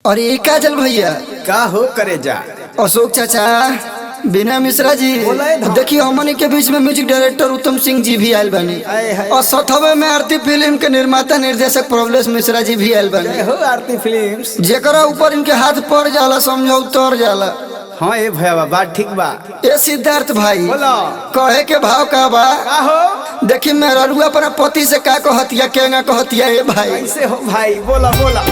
अरे काजल भैया का हो करे जा अशोक चाचा बिना मिश्रा जी देखिए हमने के बीच में म्यूजिक डायरेक्टर उत्तम सिंह जी भी आयल बनी और सथवे में आरती फिल्म के निर्माता निर्देशक प्रभुलेश मिश्रा जी भी आयल बनी हो आरती फिल्म्स जेकरा ऊपर इनके हाथ पड़ जाला समझो उतर जाला। हाँ ए भैया बात ठीक बा। ए सिद्धार्थ भाई बोलो कहे के भाव का बा का हो देखी मेरा रुआ अपना पति से का कहतिया के ना कहतिया ए भाई कैसे हो भाई बोला बोला।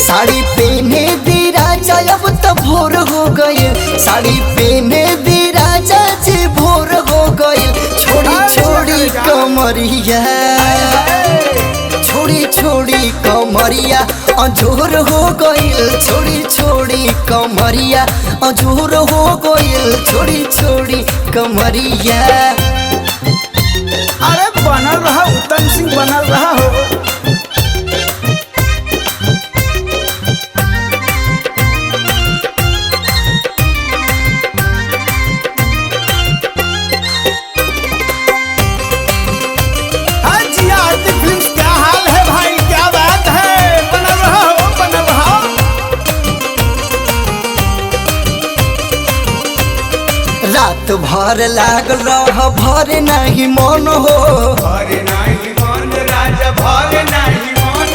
साड़ी पहने दी राजा अब तो भोर हो गए, साड़ी पहने दी राजा जी भोर हो गए। छोड़ी छोड़ी कमरिया छोड़ी छोड़ी कमरिया अजोर हो गई, छोड़ी छोड़ी कमरिया अजोर हो गई, छोड़ी छोड़ी कमरिया। अरे बनल रहा उत्तम सिंह बनल रहा हो। रात भर लागल रह भर नहीं मन हो, भरे नहीं मन राजा भरे नहीं मन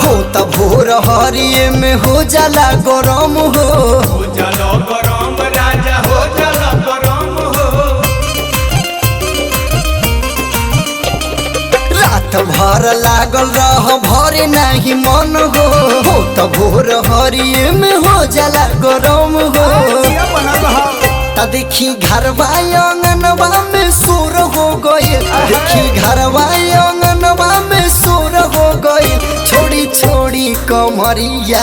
हो त भोर हरिये में हो जाला गरम हो जाला गरम राजा हो जाला गरम हो। रात भर लागल रह भर नहीं मन हो त भोर हरिये में हो जाला गरम हो। देखी घरवा आंगनवा में शोर हो गए, देखी घरवा आंगनवा में शोर हो गए। छोड़ी छोड़ी कमरिया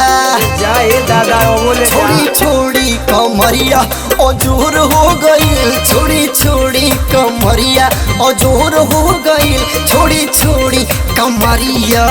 जाए दादा बोले छोड़ी छोड़ी कमरिया अजोर हो गई, छोड़ी छोड़ी कमरिया अजोर हो गई, छोड़ी छोड़ी कमरिया।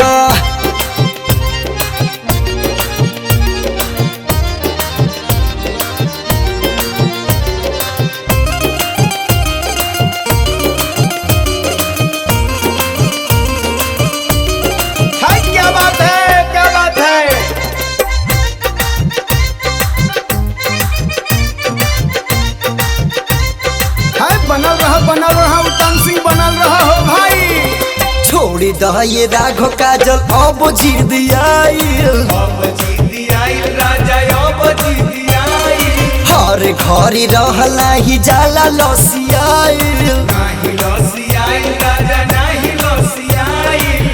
बनल रहा उत्तम सिंह बनल रहा हो भाई। छोड़ी दे राघो काजल अब जीर दियाइल, राजा अब जीर दियाइल। हर घरी रहला ही जाला लसियाइल, नहीं लसियाइल राजा नहीं लसियाइल।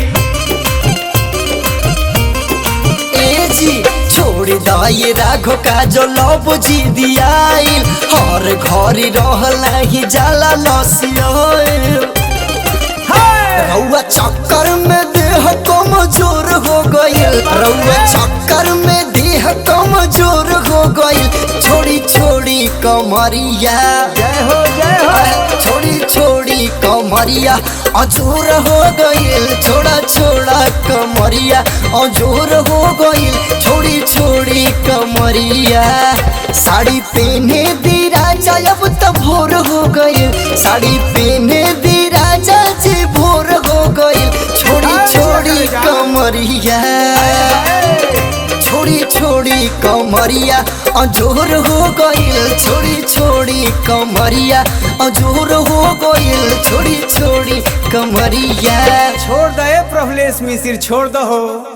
ए जी छोड़ी दे राघो काजल अब जीर दियाइल, हर घरी रहला ही जाला लसियाइल। रउआ चक्कर में देह कमजोर हो गइल, रउआ चक्कर में देह कमजोर हो गइल। छोड़ी छोड़ी कमरिया जय हो छोड़ी छोड़ी कमरिया अजोर हो गइल, छोड़ा छोड़ा कमरिया अजोर हो गइल, छोड़ी छोड़ी कमरिया। साड़ी पहने दी राजा अब तो भोर हो गइल, साड़ी पहने दी राजा जी भोर हो गइल। छोड़ी छोड़ी कमरिया छोड़ी छोड़ी कमरिया अजोर हो गइल, छोड़ी छोड़ी कमरिया अजोर हो गइल, छोड़ी छोड़ी कमरिया। छोड़ दे प्रभुलेश मिश्र छोड़ दो।